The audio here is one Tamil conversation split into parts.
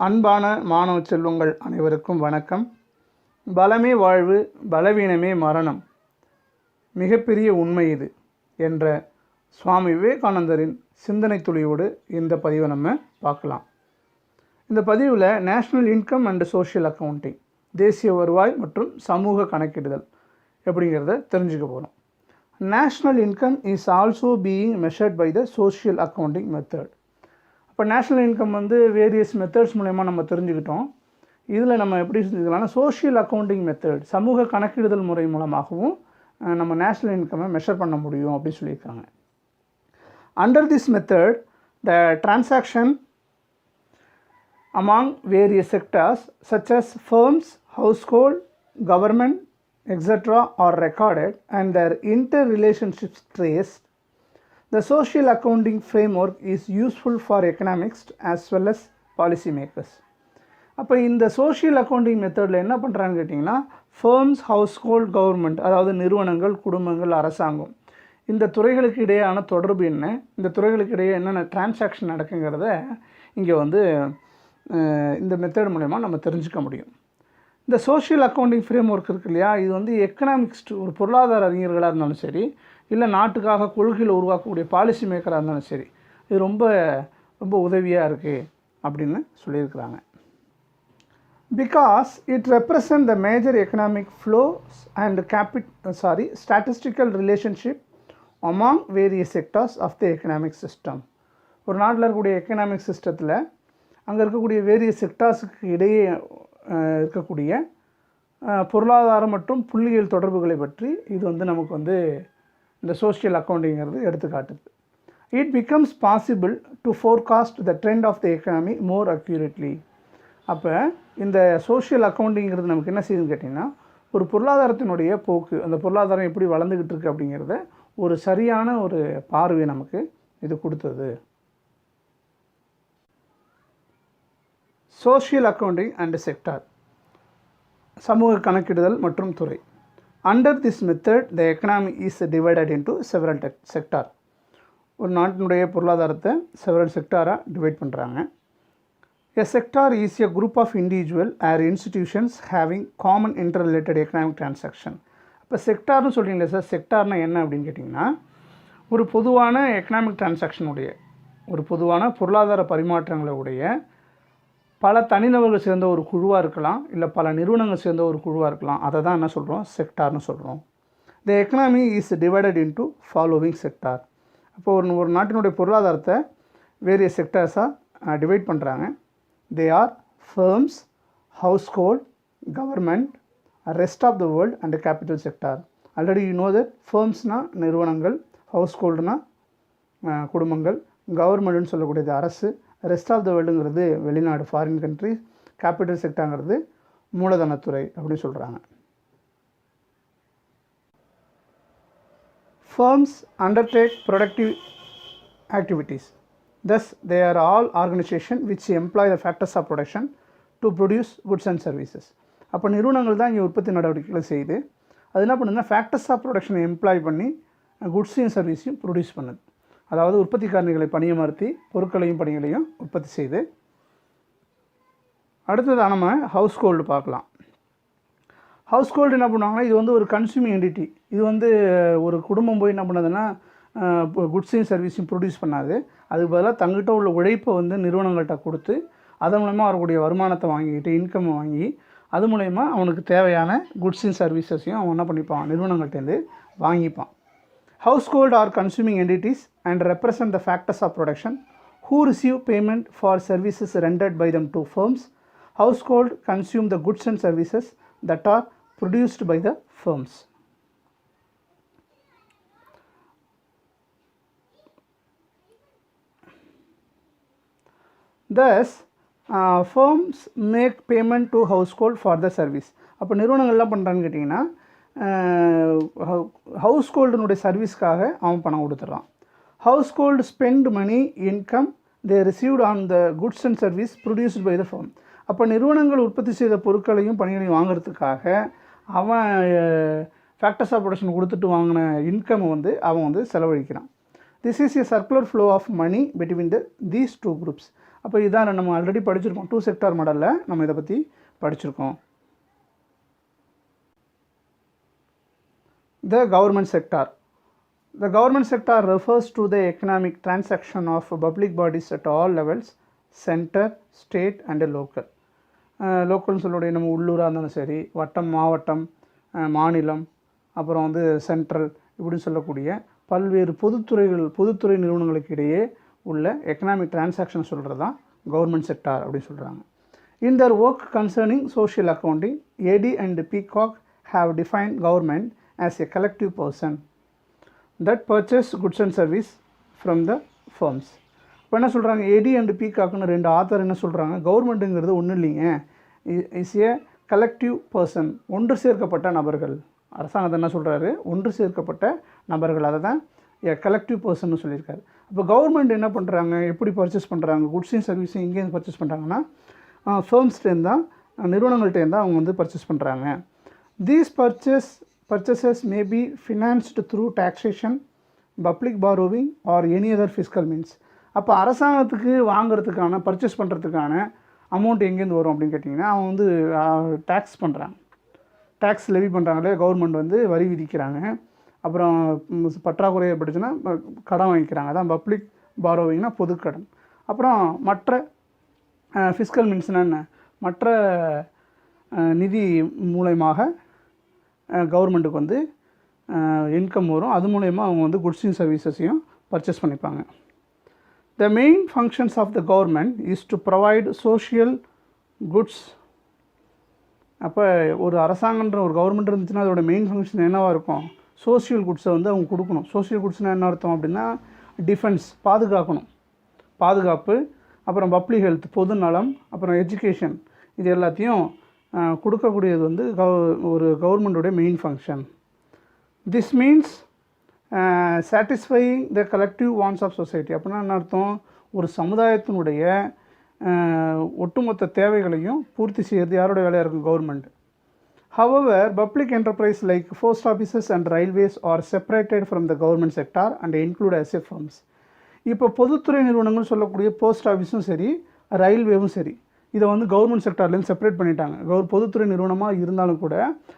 அன்பான மாணவ செல்வங்கள் அனைவருக்கும் வணக்கம். பலமே வாழ்வு, பலவீனமே மரணம், மிகப்பெரிய உண்மை இது என்ற சுவாமி விவேகானந்தரின் சிந்தனை துளியோடு இந்த பதிவை நம்ம பார்க்கலாம். இந்த பதிவில் national income and social accounting, தேசிய வருவாய் மற்றும் சமூக கணக்கிடுதல் எப்படிங்கிறத தெரிஞ்சுக்க போகிறோம். National income is also being measured by the social accounting method. இப்போ நேஷ்னல் இன்கம் வேரியஸ் மெத்தட்ஸ் மூலயமா நம்ம தெரிஞ்சுக்கிட்டோம். இதில் நம்ம எப்படி செஞ்சுக்கலாம்னா சோஷியல் அக்கவுண்டிங் மெத்தட், சமூக கணக்கிடுதல் முறை மூலமாகவும் நம்ம நேஷ்னல் இன்கம்மை மெஷர் பண்ண முடியும் அப்படின்னு சொல்லியிருக்காங்க. Under this method the transaction among various sectors such as firms, household, government, etc. are recorded and their interrelationships traced. The social accounting framework is useful for economists as well as policy makers. அப்போ இந்த சோஷியல் அக்கௌண்டிங் மெத்தடில் என்ன பண்ணுறான்னு கேட்டிங்கன்னா, ஃபர்ம்ஸ், ஹவுஸ்ஹோல்ட், கவர்மெண்ட், அதாவது நிறுவனங்கள், குடும்பங்கள், அரசாங்கம், இந்த துறைகளுக்கு இடையேயான தொடர்பு என்ன, இந்த துறைகளுக்கு இடையே என்னென்ன டிரான்சாக்ஷன் நடக்குங்கிறத இங்கே இந்த மெத்தட் மூலமா நம்ம தெரிஞ்சுக்க முடியும். இந்த சோஷியல் அக்கௌண்டிங் ஃப்ரேம் ஒர்க் இருக்கு இல்லையா, இது எக்கனாமிக்ஸ்ட், ஒரு பொருளாதார அறிஞர்களாக இருந்தாலும் சரி, இல்லை நாட்டுக்காக கொள்கையில் உருவாக்கக்கூடிய பாலிசி மேக்கராக இருந்தாலும் சரி, இது ரொம்ப ரொம்ப உதவியாக இருக்குது அப்படின்னு சொல்லியிருக்கிறாங்க. Because it represent the major economic flows and statistical relationship among various sectors of the economic system. ஒரு நாட்டில் இருக்கக்கூடிய எக்கனாமிக் சிஸ்டத்தில் அங்கே இருக்கக்கூடிய வேரியஸ் செக்டார்ஸுக்கு இடையே இருக்கக்கூடிய பொருளாதாரம் மற்றும் புள்ளியியல் தொடர்புகளை பற்றி இது நமக்கு இந்த சோஷியல் அக்கௌண்டிங்கிறது எடுத்துக்காட்டுது. It becomes possible to forecast the trend of the economy more accurately. அப்போ இந்த சோஷியல் அக்கௌண்டிங்கிறது நமக்கு என்ன செய்யுதுன்னு கேட்டிங்கன்னா, ஒரு பொருளாதாரத்தினுடைய போக்கு, அந்த பொருளாதாரம் எப்படி வளர்ந்துக்கிட்டு இருக்குது அப்படிங்கிறத ஒரு சரியான ஒரு பார்வை நமக்கு இது கொடுத்தது. சோஷியல் அக்கவுண்டிங் அண்ட் செக்டார், சமூக கணக்கிடுதல் மற்றும் துறை. Under this method the economy is divided into several sector. ஒரு நாட்டினுடைய பொருளாதாரத்தை செவரல் செக்டாராக டிவைட் பண்ணுறாங்க. A sector is a group of individual or institutions having common inter related economic transaction. இப்போ செக்டார்னு சொல்கிறீங்களே சார், செக்டார்னா என்ன அப்படின்னு கேட்டிங்கன்னா, ஒரு பொதுவான எக்கனாமிக் டிரான்சாக்ஷனுடைய, ஒரு பொதுவான பொருளாதார பரிமாற்றங்களுடைய பல தனிநபர்கள் சேர்ந்த ஒரு குழுவாக இருக்கலாம், இல்லை பல நிறுவனங்கள் சேர்ந்த ஒரு குழுவாக இருக்கலாம். அதை தான் என்ன சொல்கிறோம், செக்டார்னு சொல்கிறோம். The economy is divided into following sector. அப்போ ஒரு நாட்டினுடைய பொருளாதாரத்தை வேரியஸ் செக்டார்ஸாக டிவைட் பண்ணுறாங்க. They are firms, household, government, rest of the world and capital sector. Already you know that ஃபர்ம்ஸ்னால் நிறுவனங்கள், ஹவுஸ்ஹோல்டுனா குடும்பங்கள், கவர்மெண்ட்னு சொல்லக்கூடியது அரசு, ரெஸ்ட் ஆஃப் த வேர்ல்டுங்கிறது வெளிநாடு, ஃபாரின் கண்ட்ரி, கேபிட்டல் செக்டார்ங்கிறது மூலதனத்துறை அப்படின்னு சொல்கிறாங்க. Firms undertake productive activities, thus they are all organization which employ the factors of production to produce goods and services. அப்போ நிறுவனங்கள் தான் இங்கே உற்பத்தி நடவடிக்கைகளை செய்யுது. அது என்ன பண்ணுதுன்னா, ஃபேக்டர்ஸ் ஆஃப் ப்ரொடக்ஷனை எம்ப்ளாய் பண்ணி குட்ஸையும் சர்வீஸையும் ப்ரொடியூஸ் பண்ணுது. அதாவது உற்பத்தி காரணிகளை பணியமர்த்தி பொருட்களையும் பணிகளையும் உற்பத்தி செய்து. அடுத்ததாக நம்ம ஹவுஸ்ஹோல்டு பார்க்கலாம். ஹவுஸ்ஹோல்டு என்ன பண்ணுவாங்கன்னா, இது ஒரு கன்சியூமிங் என்டிட்டி. இது ஒரு குடும்பம் போய் என்ன பண்ணுதுன்னா, குட்ஸையும் சர்வீஸையும் ப்ரொடியூஸ் பண்ணாது. அதுக்கு பதிலாக தங்கிட்ட உள்ள உழைப்பை நிறுவனங்கள்கிட்ட கொடுத்து அதன் மூலயமா வரக்கூடிய வருமானத்தை வாங்கிக்கிட்டு, இன்கம் வாங்கி, அது மூலயமா அவனுக்கு தேவையான குட்ஸையும் சர்வீசஸையும் அவன் என்ன பண்ணிப்பான், நிறுவனங்கள்டேருந்து வாங்கிப்பான். Household are consuming entities and represent the factors of production who receive payment for services rendered by them to firms. Household consume the goods and services that are produced by the firms. Thus, firms make payment to household for the service. அப்போ நிறுவனங்கள் என்ன பண்ணுறான்னு கேட்டிங்கன்னா, ஹவுஸ்ஹோல்டுனுடைய சர்வீஸ்க்காக அவன் பணம் கொடுத்துட்றான். Household spend money income they received on the goods and service produced by the firm. அப்போ நிறுவனங்கள் உற்பத்தி செய்த பொருட்களையும் பணிகளையும் வாங்கிறதுக்காக அவன் ஃபேக்டர்ஸ் ஆஃப் ப்ரொடக்ஷன் கொடுத்துட்டு வாங்கின இன்கம் அவன் செலவழிக்கிறான். This is a circular flow of money between these two groups. அப்போ இதான் நம்ம ஆல்ரெடி படிச்சிருக்கோம், 2 செக்டார் மாடலில் நம்ம இதை பற்றி படிச்சிருக்கோம். The government sector. The government sector refers to the economic transaction of public bodies at all levels, center, state and local. லோக்கல்னு சொல்லுடைய நம்ம உள்ளூராக இருந்தாலும் சரி, வட்டம், மாவட்டம், மாநிலம், அப்புறம் வந்து சென்ட்ரல் இப்படின்னு சொல்லக்கூடிய பல்வேறு பொதுத்துறை நிறுவனங்களுக்கு இடையே உள்ள எக்கனாமிக் டிரான்சாக்ஷன் சொல்கிறது தான் கவர்மெண்ட் செக்டார் அப்படின்னு சொல்கிறாங்க. In their work concerning social accounting, AD and Peacock have defined government as a collective person that purchase goods and service from the firms. இப்போ என்ன சொல்கிறாங்க, ஏடி அண்ட் பீகாக்னு 2 ஆத்தர் என்ன சொல்கிறாங்க, கவர்மெண்ட்டுங்கிறது ஒன்றும் இல்லைங்க, இஸ் ஏ கலெக்டிவ் பர்சன், ஒன்று சேர்க்கப்பட்ட நபர்கள். அரசாங்கத்தை என்ன சொல்கிறாரு, ஒன்று சேர்க்கப்பட்ட நபர்கள், அதை தான் கலெக்டிவ் பர்சன் சொல்லியிருக்காரு. அப்போ கவர்மெண்ட் என்ன பண்ணுறாங்க, எப்படி பர்ச்சேஸ் பண்ணுறாங்க, குட்ஸையும் சர்வீஸையும் எங்கேருந்து பர்ச்சேஸ் பண்ணுறாங்கன்னா ஃபர்ம்ஸ்டேருந்து தான், நிறுவனங்கள்டேருந்து தான் அவங்க வந்து பர்ச்சேஸ் பண்ணுறாங்க. These purchases may be financed through taxation, public borrowing or any other fiscal means. அப்போ அரசாங்கத்துக்கு வாங்குறதுக்கான பர்ச்சேஸ் பண்ணுறதுக்கான அமௌண்ட் எங்கேருந்து வரும் அப்படின்னு கேட்டிங்கன்னா, அவங்க வந்து டேக்ஸ் பண்ணுறாங்க, டேக்ஸ் லெவி பண்ணுறாங்களே, கவர்மெண்ட் வந்து வரி விதிக்கிறாங்க, அப்புறம் பற்றாக்குறை ஏற்பட்டுச்சுன்னா கடன் வாங்கிக்கிறாங்க, அதான் பப்ளிக் பாரோவிங்னா பொதுக்கடன். அப்புறம் மற்ற ஃபிஸ்கல் மீன்ஸ்னால் என்ன, மற்ற நிதி மூலயமாக கவர்மெண்ட்டுக்கு வந்து இன்கம் வரும், அது மூலயமா அவங்க வந்து குட்ஸையும் சர்வீசஸையும் பர்ச்சேஸ் பண்ணிப்பாங்க. The main functions of the government is to provide social goods. அப்போ ஒரு அரசாங்கன்ற ஒரு கவர்மெண்ட் இருந்துச்சுன்னா அதோட மெயின் ஃபங்க்ஷன் என்னவாக இருக்கும், சோஷியல் குட்ஸை வந்து அவங்க கொடுக்கணும். சோஷியல் குட்ஸ்னால் என்ன அர்த்தம் அப்படின்னா, டிஃபென்ஸ், பாதுகாக்கணும், பாதுகாப்பு, அப்புறம் பப்ளிக் ஹெல்த், பொது நலம், அப்புறம் எஜுகேஷன், இது எல்லாத்தையும் கொடுக்கக்கூடியது வந்து ஒரு கவர்மெண்ட்டுடைய main function. This means satisfying the collective wants of society. அப்படின்னா என்ன அர்த்தம், ஒரு சமுதாயத்தினுடைய ஒட்டுமொத்த தேவைகளையும் பூர்த்தி செய்கிறது யாரோட வேலையாக இருக்கும், government. However, public enterprise like post offices and railways are separated from the government sector and include as a firms. இப்போ பொதுத்துறை நிறுவனங்கள் சொல்லக்கூடிய போஸ்ட் ஆஃபீஸும் சரி, ரயில்வேவும் சரி, இதை வந்து கவர்மெண்ட் செக்டார்லேருந்து செப்பரேட் பண்ணிட்டாங்க. பொதுத்துறை நிறுவனமாக இருந்தாலும் கூட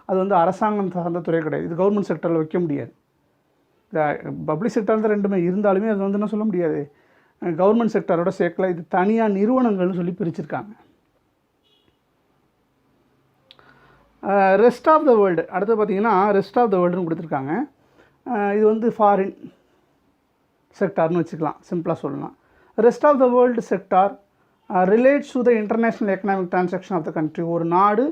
அது வந்து அரசாங்கம் சார்ந்த துறை கிடையாது, இது கவர்மெண்ட் செக்டரில் வைக்க முடியாது. பப்ளிக் செக்டார் தான் ரெண்டுமே இருந்தாலுமே அது வந்து என்ன சொல்ல முடியாது, கவர்மெண்ட் செக்டாரோட சேர்க்கல, இது தனியாக நிறுவனங்கள்னு சொல்லி பிரிச்சிருக்காங்க. ரெஸ்ட் ஆஃப் த வேர்ல்டு, அடுத்து பார்த்திங்கன்னா ரெஸ்ட் ஆஃப் த வேர்ல்டுன்னு கொடுத்துருக்காங்க. இது வந்து ஃபாரின் செக்டார்னு வச்சுக்கலாம், சிம்பிளாக சொல்லலாம். Rest of the world sector relates to the international economic transaction of the country. ஒரு நாடு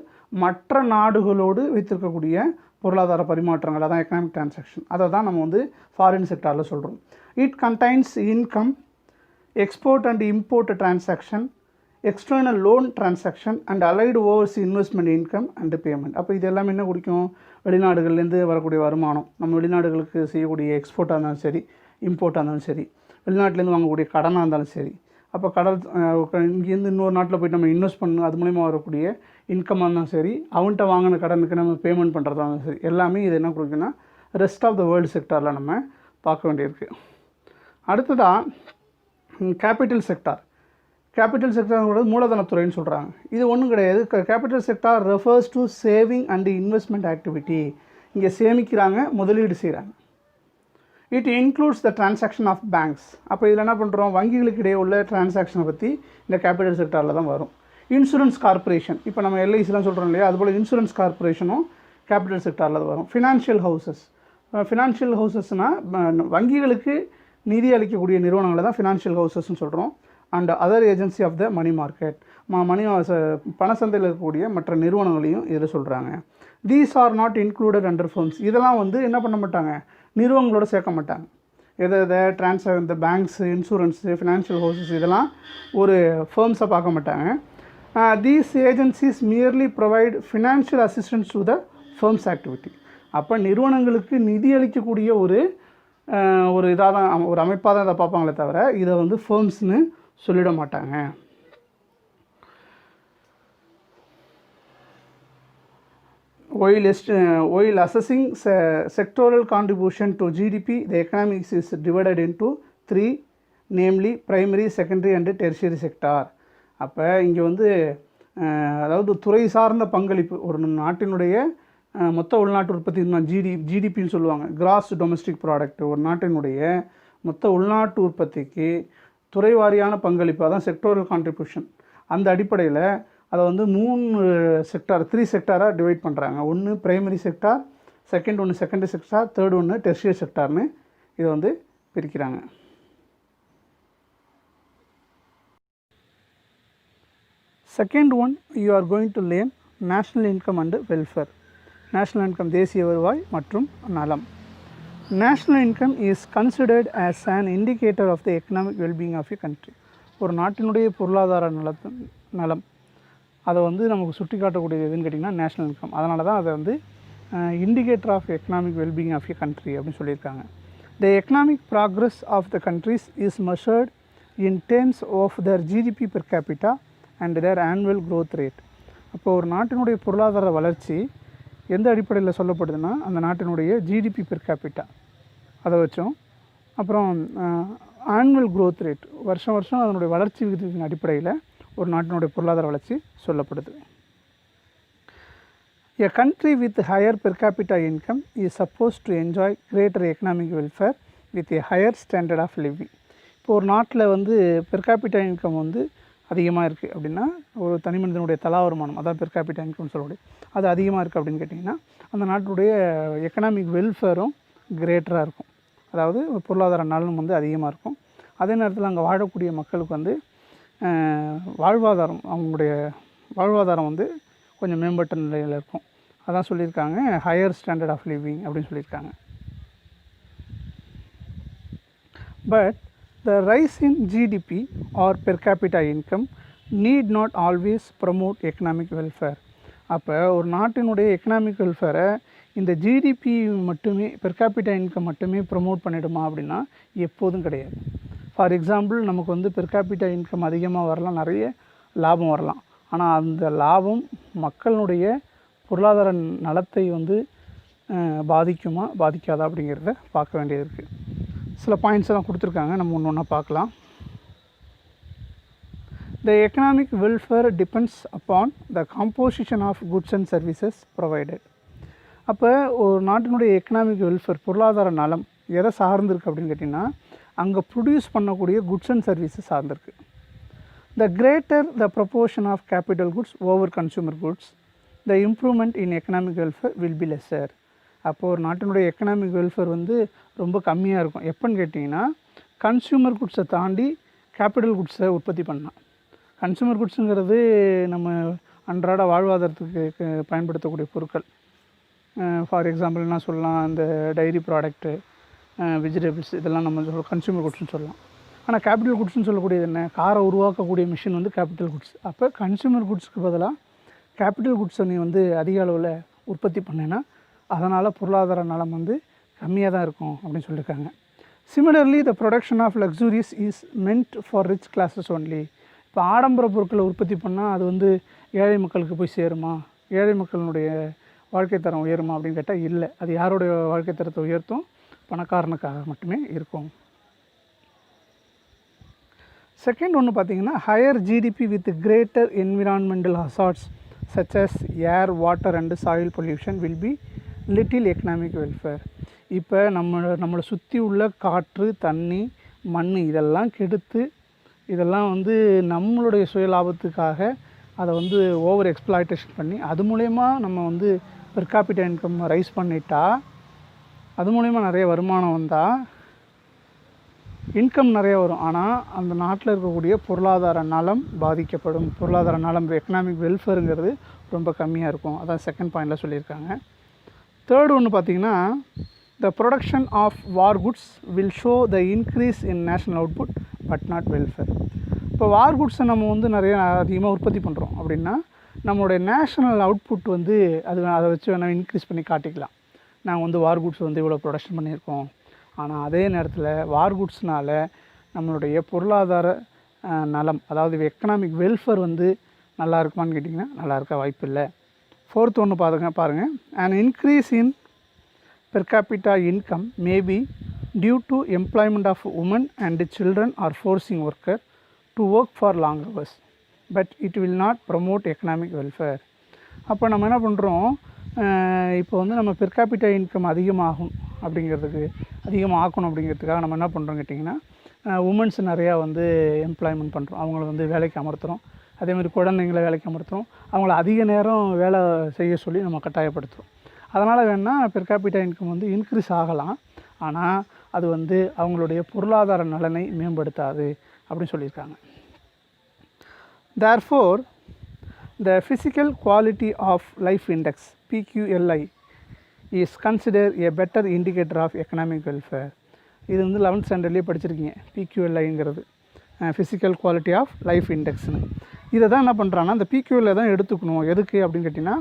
மற்ற நாடுகளோடு வைத்திருக்கக்கூடிய பொருளாதார பரிமாற்றங்கள், அதான் எக்கனாமிக் டிரான்சாக்ஷன், அதை தான் நம்ம வந்து ஃபாரின் செக்டாரில் சொல்கிறோம். It contains income, export and import transaction, external loan transaction and allied overs investment income and payment. அப்போ இது எல்லாமே என்ன குறிக்கும், வெளிநாடுகள்லேருந்து வரக்கூடிய வருமானம், நம்ம வெளிநாடுகளுக்கு செய்யக்கூடிய எக்ஸ்போர்ட்டாக இருந்தாலும் சரி, இம்போர்ட்டாக இருந்தாலும் சரி, வெளிநாட்டிலேருந்து வாங்கக்கூடிய கடனாக இருந்தாலும் சரி, அப்போ இங்கேருந்து இன்னொரு நாட்டில் போய்ட்டு நம்ம இன்வெஸ்ட் பண்ணணும், அது மூலிமா வரக்கூடிய இன்கமாக இருந்தாலும் சரி, அவன்கிட்ட வாங்கின கடனுக்கு நம்ம பேமெண்ட் பண்ணுறதா இருந்தாலும் சரி, எல்லாமே இது என்ன கொடுக்குன்னா ரெஸ்ட் ஆஃப் த வேர்ல்டு செக்டாரில் நம்ம பார்க்க வேண்டியிருக்கு. அடுத்ததான் கேபிட்டல் செக்டார். கேபிட்டல் செக்டார் மூலதனத்துறைன்னு சொல்கிறாங்க. இது ஒன்றும் கிடையாது. Capital sector refers to saving and investment activity. இங்கே சேமிக்கிறாங்க, முதலீடு செய்கிறாங்க. It includes the transaction of banks. அப்போ இதில் என்ன பண்ணுறோம், வங்கிகளுக்கு இடையே உள்ள டிரான்சாக்ஷனை பற்றி இந்த கேபிட்டல் செக்டாரில் தான் வரும். இன்சூரன்ஸ் கார்பரேஷன், இப்போ நம்ம எல்ஐசிலாம் சொல்கிறோம் இல்லையா, அதுபோல் இன்சூரன்ஸ் கார்பரேஷனும் கேபிட்டல் செக்டாரில் தான் வரும். ஃபினான்ஷியல் ஹவுசஸ்னால் வங்கிகளுக்கு நிதி அளிக்கக்கூடிய நிறுவனங்களை தான் ஃபினான்ஷியல் ஹவுசஸ்ன்னு சொல்கிறோம். And other agency of the money market, பண சந்தையில் இருக்கக்கூடிய மற்ற நிறுவனங்களையும் இதில் சொல்கிறாங்க. These are not included under firms. இதெல்லாம் வந்து என்ன பண்ண மாட்டாங்க, நிறுவனங்களோட சேர்க்க மாட்டாங்க. இந்த பேங்க்ஸு, இன்சூரன்ஸு, ஃபினான்ஷியல் ஹவுசஸ் இதெல்லாம் ஒரு ஃபர்ம்ஸை பார்க்க மாட்டாங்க. These agencies merely provide financial assistance to the firms activity. அப்போ நிறுவனங்களுக்கு நிதி அளிக்கக்கூடிய ஒரு இதாக தான், ஒரு அமைப்பாக தான் இதை பார்ப்பாங்களே தவிர இதை வந்து ஃபர்ம்ஸ்னு சொல்லிட மாட்டாங்க. While assessing sectoral contribution to GDP, the economics is divided into 3 namely primary, secondary and tertiary sector. அப்போ இங்கே வந்து அதாவது துறை சார்ந்த பங்களிப்பு ஒரு நாட்டினுடைய மொத்த உள்நாட்டு உற்பத்தி ஜிடிபின்னு சொல்லுவாங்க, கிராஸ் டொமஸ்டிக் ப்ராடக்ட். ஒரு நாட்டினுடைய மொத்த உள்நாட்டு உற்பத்திக்கு துறை வாரியான பங்களிப்பு, அதான் செக்டோரல் கான்ட்ரிபியூஷன். அந்த அடிப்படையில் அதை வந்து 3 செக்டாராக டிவைட் பண்ணுறாங்க. ஒன்று பிரைமரி செக்டார், ஒன்று செகண்டரி செக்டார், தேர்ட் ஒன்று டெர்ஷியரி செக்டார்னு இதை வந்து பிரிக்கிறாங்க. Second one, you are going to learn national income and welfare. National income தேசிய வருவாய் மற்றும் நலம். National income is considered as an indicator of the economic wellbeing of a country. ஒரு நாட்டினுடைய பொருளாதார நலம் அதை வந்து நமக்கு சுட்டி காட்டக்கூடியது எதுன்னு கேட்டிங்கன்னா நேஷ்னல் இன்கம். அதனால தான் அதை வந்து indicator of economic wellbeing of a country அப்படின்னு சொல்லியிருக்காங்க. The economic progress of the countries is measured in terms of their GDP per capita and their annual growth rate. அப்போ ஒரு நாட்டினுடைய பொருளாதார வளர்ச்சி எந்த அடிப்படையில் சொல்லப்படுதுன்னா அந்த நாட்டினுடைய ஜிடிபி பெர் கேபிட்டா அதை வச்சோம், அப்புறம் ஆனுவல் க்ரோத் ரேட் வருஷம் அதனுடைய வளர்ச்சி விகிதத்தின் அடிப்படையில் ஒரு நாட்டினுடைய பொருளாதார வளர்ச்சி சொல்லப்படுது. A country with higher per capita income is supposed to enjoy greater economic welfare with a higher standard of living. இப்போ ஒரு நாட்டில் வந்து பெர் கேபிட்டா இன்கம் வந்து அதிகமாக இருக்குது அப்படின்னா, ஒரு தனி மனிதனுடைய தலா வருமானம், அதான் பெர் கேபிட்டா இன்கம்னு சொல்லக்கூடிய அது அதிகமாக இருக்குது அப்படின்னு கேட்டிங்கன்னா அந்த நாட்டுடைய எக்கனாமிக் வெல்ஃபேரும் கிரேட்டராக இருக்கும். அதாவது பொருளாதார நலனும் வந்து அதிகமாக இருக்கும். அதே நேரத்தில் அங்கே வாழக்கூடிய மக்களுக்கு வந்து அவங்களுடைய வாழ்வாதாரம் வந்து கொஞ்சம் மேம்பட்ட நிலையில் இருக்கும். அதான் சொல்லியிருக்காங்க ஹையர் ஸ்டாண்டர்ட் ஆஃப் லிவிங் அப்படின்னு சொல்லியிருக்காங்க. But the rise in GDP R per capita income need not always promote economic welfare. அப்போ ஒரு நாட்டினுடைய எக்கனாமிக் வெல்ஃபேரை இந்த ஜிடிபி மட்டுமே, பெர் கேபிட்டா இன்கம் மட்டுமே ப்ரமோட் பண்ணிடுமா அப்படின்னா எப்போதும் கிடையாது. ஃபார் எக்ஸாம்பிள், நமக்கு வந்து பெர் கேபிட்டா இன்கம் அதிகமாக வரலாம், நிறைய லாபம் வரலாம். ஆனால் அந்த லாபம் மக்களுடைய பொருளாதார நலத்தை வந்து பாதிக்குமா பாதிக்காதா அப்படிங்கிறத பார்க்க வேண்டியது இருக்குது. சில பாயிண்ட்ஸ் எல்லாம் கொடுத்துருக்காங்க, நம்ம ஒன்று ஒன்றா பார்க்கலாம். The economic welfare depends upon the composition of goods and services provided. அப்போ ஒரு நாட்டினுடைய எக்கனாமிக் வெல்ஃபேர் பொருளாதார நலம் எதை சார்ந்திருக்கு அப்படின்னு கேட்டிங்கன்னா அங்கே ப்ரொடியூஸ் பண்ணக்கூடிய குட்ஸ் அண்ட் சர்வீஸஸ் சார்ந்திருக்கு. The greater the proportion of capital goods over consumer goods, the improvement in economic welfare will be lesser. அப்போது ஒரு நாட்டினுடைய எக்கனாமிக் வெல்ஃபேர் வந்து ரொம்ப கம்மியாக இருக்கும். எப்போன்னு கேட்டிங்கன்னா கன்சியூமர் குட்ஸை தாண்டி கேபிட்டல் குட்ஸை உற்பத்தி பண்ணலாம். கன்சியூமர் குட்ஸுங்கிறது நம்ம அன்றாட வாழ்வாதாரத்துக்கு பயன்படுத்தக்கூடிய பொருட்கள். ஃபார் எக்ஸாம்பிள் என்ன சொல்லலாம், இந்த டைரி ப்ராடக்ட்டு, வெஜிடபிள்ஸ், இதெல்லாம் நம்ம கன்சியூமர் குட்ஸ்னு சொல்லலாம். ஆனால் கேபிட்டல் குட்ஸ்னு சொல்லக்கூடியது என்ன, காரை உருவாக்கக்கூடிய மிஷின் வந்து கேபிட்டல் குட்ஸ். அப்போ கன்சியூமர் குட்ஸ்க்கு பதிலாக கேபிட்டல் குட்ஸை நீ வந்து அதிக அளவில் உற்பத்தி பண்ணேன்னா அதனால் பொருளாதார நலம் வந்து கம்மியாக தான் இருக்கும் அப்படின்னு சொல்லியிருக்காங்க. Similarly the production of luxuries is meant for rich classes only. இப்போ ஆடம்பர பொருட்களை உற்பத்தி பண்ணால் அது வந்து ஏழை மக்களுக்கு போய் சேருமா, ஏழை மக்களுடைய வாழ்க்கை தரம் உயருமா அப்படின்னு கேட்டால் இல்லை. அது யாருடைய வாழ்க்கை தரத்தை உயர்த்தும், பணக்காரனுக்காக மட்டுமே இருக்கும். செகண்ட் ஒன்று பார்த்திங்கன்னா higher GDP with greater environmental hazards such as air, water and soil pollution will be little economic welfare. இப்போ நம்மளை சுற்றி உள்ள காற்று, தண்ணி, மண் இதெல்லாம் கெடுத்து இதெல்லாம் வந்து நம்மளுடைய சுய லாபத்துக்காக அதை வந்து ஓவர் எக்ஸ்ப்ளாய்டேஷன் பண்ணி அது மூலயமா நம்ம வந்து பெர் கேபிட்டா இன்கம் ரைஸ் பண்ணிட்டா, அது மூலயமா நிறைய வருமானம் வந்தால் இன்கம் நிறைய வரும். ஆனால் அந்த நாட்டில் இருக்கக்கூடிய பொருளாதார நலம் பாதிக்கப்படும். பொருளாதார நலம், எக்கனாமிக் வெல்ஃபேருங்கிறது ரொம்ப கம்மியாக இருக்கும். அதான் செகண்ட் பாயிண்டில் சொல்லியிருக்காங்க. தேர்ட் ஒன்று பார்த்திங்கன்னா the production of war goods will show the increase in national output but not welfare. இப்போ வார் குட்ஸை நம்ம வந்து நிறைய அதிகமாக உற்பத்தி பண்ணுறோம் அப்படின்னா நம்மளுடைய நேஷ்னல் அவுட்புட் வந்து அதை வச்சு வேணால் இன்க்ரீஸ் பண்ணி காட்டிக்கலாம். நாங்கள் வந்து வார் குட்ஸ் வந்து இவ்வளோ ப்ரொடக்ஷன் பண்ணியிருக்கோம். ஆனால் அதே நேரத்தில் வார் குட்ஸ்னால் நம்மளுடைய பொருளாதார நலம், அதாவது எக்கனாமிக் வெல்ஃபேர் வந்து நல்லா இருக்குமான்னு கேட்டிங்கன்னா நல்லா இருக்க வாய்ப்பு இல்லை. ஃபோர்த் ஒன்று பாருங்கள், an increase in per capita income may be due to employment of women and children or forcing worker to work for long hours, but it will not promote economic welfare. அப்போ நம்ம என்ன பண்ணுறோம், இப்போ வந்து நம்ம பெர் கேபிட்டா இன்கம் அதிகமாகும் அப்படிங்கிறதுக்கு அதிகமாகணும் அப்படிங்கிறதுக்காக நம்ம என்ன பண்ணுறோம் கேட்டிங்கன்னா, உமன்ஸ் நிறையா வந்து எம்ப்ளாய்மெண்ட் பண்ணுறோம், அவங்கள வந்து வேலைக்கு அமர்த்துகிறோம். அதேமாதிரி குழந்தைங்களை வேலைக்கு அமர்த்துகிறோம், அவங்கள அதிக நேரம் வேலை செய்ய சொல்லி நம்ம கட்டாயப்படுத்துகிறோம். அதனால் வேணால் பெர் கேபிட்டா இன்கம் வந்து இன்க்ரீஸ் ஆகலாம், ஆனால் அது வந்து அவங்களுடைய பொருளாதார நலனை மேம்படுத்தாது அப்படின்னு சொல்லியிருக்காங்க. Therefore, the physical quality of life index PQLI is considered a better indicator of economic welfare. இது வந்து 11th ஸ்டாண்டர்ட்லேயே படிச்சிருக்கீங்க, PQLIங்கிறது ஃபிசிக்கல் குவாலிட்டி ஆஃப் லைஃப் இண்டெக்ஸ்னு. இதை தான் என்ன பண்ணுறாங்கன்னா, அந்த PQLI தான் எடுத்துக்கணும். எதுக்கு அப்படின்னு கேட்டிங்கன்னா,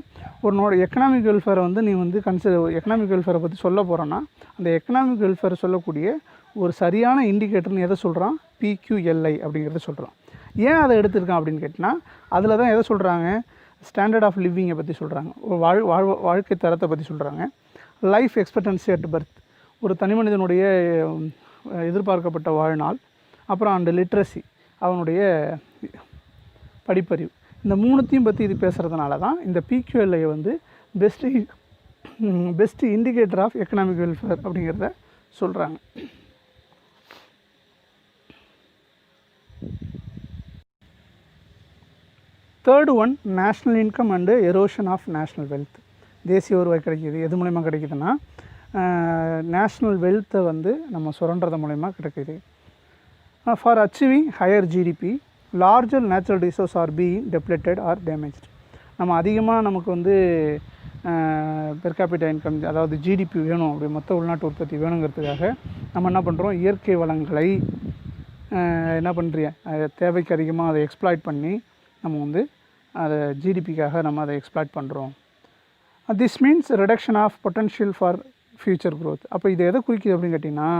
உன்னோட எக்கனாமிக் வெல்ஃபேரை வந்து நீ வந்து எக்கனாமிக் வெல்ஃபேரை பற்றி சொல்ல போகிறோன்னா, அந்த எக்கனாமிக் வெல்ஃபேரை சொல்லக்கூடிய ஒரு சரியான இண்டிகேட்டர்னு எதை சொல்கிறான், PQLI அப்படிங்கிறத சொல்கிறான். ஏன் அதை எடுத்திருக்கான் அப்படின்னு கேட்டிங்கன்னா, அதில் தான் எதை சொல்கிறாங்க, ஸ்டாண்டர்ட் ஆஃப் லிவிங்கை பற்றி சொல்கிறாங்க, ஒரு வாழ்க்கை தரத்தை பற்றி சொல்கிறாங்க, லைஃப் எக்ஸ்பெக்டன்சி அட் பர்த், ஒரு தனி மனிதனுடைய எதிர்பார்க்கப்பட்ட வாழ்நாள், அப்புறம் அந்த லிட்ரஸி, அவனுடைய படிப்பறிவு, இந்த மூணுத்தையும் பற்றி இது பேசுகிறதுனால தான் இந்த PQLI வந்து best indicator of economic welfare அப்படிங்கிறத சொல்கிறாங்க. Third one, national income and erosion of national wealth. தேசிய வருவாய் கிடைக்கிது, எது மூலயமா கிடைக்குதுன்னா, நேஷ்னல் வெல்த்தை வந்து நம்ம சுரண்டது மூலயமா கிடைக்கிது. For achieving higher GDP, larger natural resource are being depleted or damaged. நம்ம அதிகமாக நமக்கு வந்து பெர் கேபிட்டா இன்கம், அதாவது ஜிடிபி வேணும், அப்படி மொத்த உள்நாட்டு உற்பத்தி வேணுங்கிறதுக்காக நம்ம என்ன பண்ணுறோம், இயற்கை வளங்களை என்ன பண்ணுறீங்க, தேவைக்கு அதிகமாக அதை எக்ஸ்ப்ளாய்ட் பண்ணி நம்ம வந்து அதை ஜிடிபிக்காக நம்ம அதை எக்ஸ்ப்ளாய்ட் பண்ணுறோம். This means reduction of potential for future growth. அப்போ இது எதை குறிக்குது அப்படின்னு கேட்டிங்கன்னா,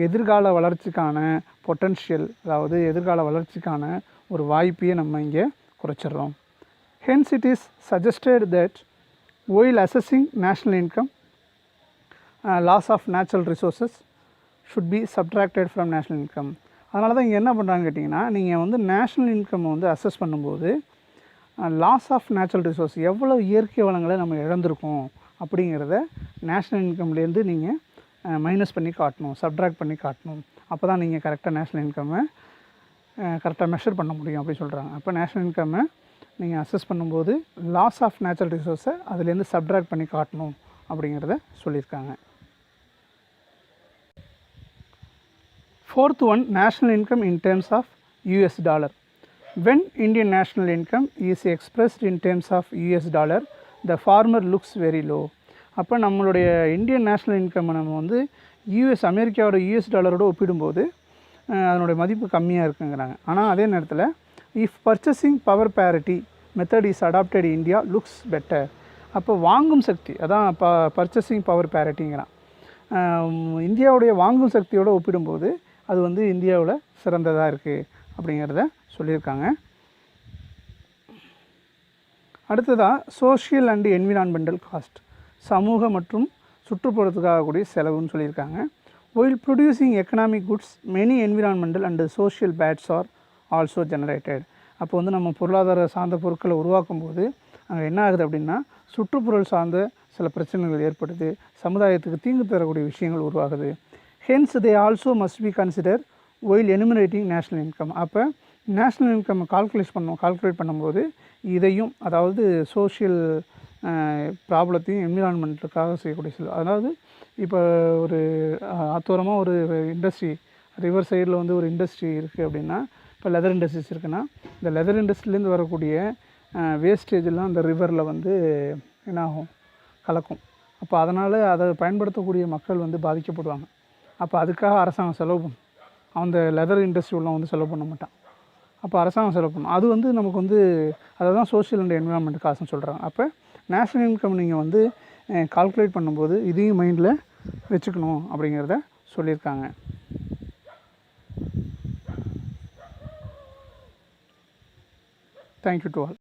எதிர்கால வளர்ச்சிக்கான பொட்டன்ஷியல், அதாவது எதிர்கால வளர்ச்சிக்கான ஒரு வாய்ப்பையே நம்ம இங்கே குறைச்சிட்றோம். Hence it is suggested that while assessing national income, loss of natural resources should be subtracted from national income. அதனால தான் இங்கே என்ன பண்ணுறாங்கன்னு கேட்டிங்கன்னா, நீங்கள் வந்து நேஷ்னல் இன்கம் வந்து அசஸ் பண்ணும்போது லாஸ் ஆஃப் நேச்சுரல் ரிசோர்ஸ், எவ்வளோ இயற்கை வளங்களை நம்ம இழந்திருக்கோம் அப்படிங்கிறத நேஷ்னல் இன்கம்லேருந்து நீங்கள் மைனஸ் பண்ணி காட்டணும், சப்ட்ராக்ட் பண்ணி காட்டணும். அப்போ தான் நீங்கள் கரெக்டாக நேஷ்னல் இன்கம்மை கரெக்டாக மெஷர் பண்ண முடியும் அப்படின்னு சொல்கிறாங்க. அப்போ நேஷ்னல் இன்கம்மை நீங்கள் அசஸ் பண்ணும்போது லாஸ் ஆஃப் நேச்சுரல் ரிசோர்ஸை அதுலேருந்து சப்ட்ராக்ட் பண்ணி காட்டணும் அப்படிங்கிறத சொல்லியிருக்காங்க. Fourth one, national income in terms of US dollar. When Indian national income is expressed in terms of US dollar, the farmer looks very low. அப்போ நம்மளுடைய இந்தியன் நேஷ்னல் இன்கம் நம்ம வந்து அமெரிக்காவோட US டாலரோட ஒப்பிடும்போது அதனுடைய மதிப்பு கம்மியாக இருக்குங்கிறாங்க. ஆனால் அதே நேரத்தில் if purchasing power parity method is adopted India looks better. அப்போ வாங்கும் சக்தி, அதான் பர்ச்சேசிங் பவர் பேரிட்டிங்கிறான், இந்தியாவுடைய வாங்கும் சக்தியோடு ஒப்பிடும்போது அது வந்து இந்தியாவில் சிறந்ததாக இருக்குது அப்படிங்கிறத சொல்லியிருக்காங்க. அடுத்ததாக சோஷியல் அண்ட் என்விரான்மெண்டல் காஸ்ட், சமூக மற்றும் சுற்றுப்புறத்துக்காகக்கூடிய செலவுன்னு சொல்லியிருக்காங்க. while producing economic goods many environmental and social bads are also generated. அப்போ வந்து நம்ம பொருளாதார சார்ந்த பொருட்களை உருவாக்கும் போது அங்கே என்ன ஆகுது அப்படின்னா, சுற்றுப்புறல் சார்ந்த சில பிரச்சனைகள் ஏற்படுது, சமுதாயத்துக்கு தீங்கு தரக்கூடிய விஷயங்கள் உருவாகுது. hence they also must be considered while enumerating national income. அப்போ நேஷ்னல் இன்கம் கால்குலேட் பண்ணும்போது இதையும், அதாவது சோஷியல் ப்ராப்ளத்தையும் என்விரான்மெண்ட்டுக்காக செய்யக்கூடிய சில, அதாவது இப்போ ஒரு ஆத்தோரமாக ஒரு இண்டஸ்ட்ரி, ரிவர் சைடில் வந்து ஒரு இண்டஸ்ட்ரி இருக்குது அப்படின்னா, இப்போ லெதர் இண்டஸ்ட்ரீஸ் இருக்குன்னா, இந்த லெதர் இண்டஸ்ட்ரிலேருந்து வரக்கூடிய வேஸ்டேஜெலாம் அந்த ரிவரில் வந்து என்னாகும், கலக்கும். அப்போ அதனால் அதை பயன்படுத்தக்கூடிய மக்கள் வந்து பாதிக்கப்படுவாங்க. அப்போ அதுக்காக அரசாங்கம் செலவு பண்ணும், அந்த லெதர் இண்டஸ்ட்ரி உள்ள வந்து செலவு பண்ண மாட்டான். அப்போ அரசாங்கம் செலவு பண்ணும். அது வந்து நமக்கு வந்து அதை தான் சோஷியல் அண்ட் என்விரான்மெண்ட் காசுன்னு சொல்கிறாங்க. அப்போ நேஷ்னல் இன்கம் நீங்கள் வந்து கால்குலேட் பண்ணும்போது இதையும் மைண்டில் வச்சுக்கணும் அப்படிங்கிறத சொல்லியிருக்காங்க. Thank you to all.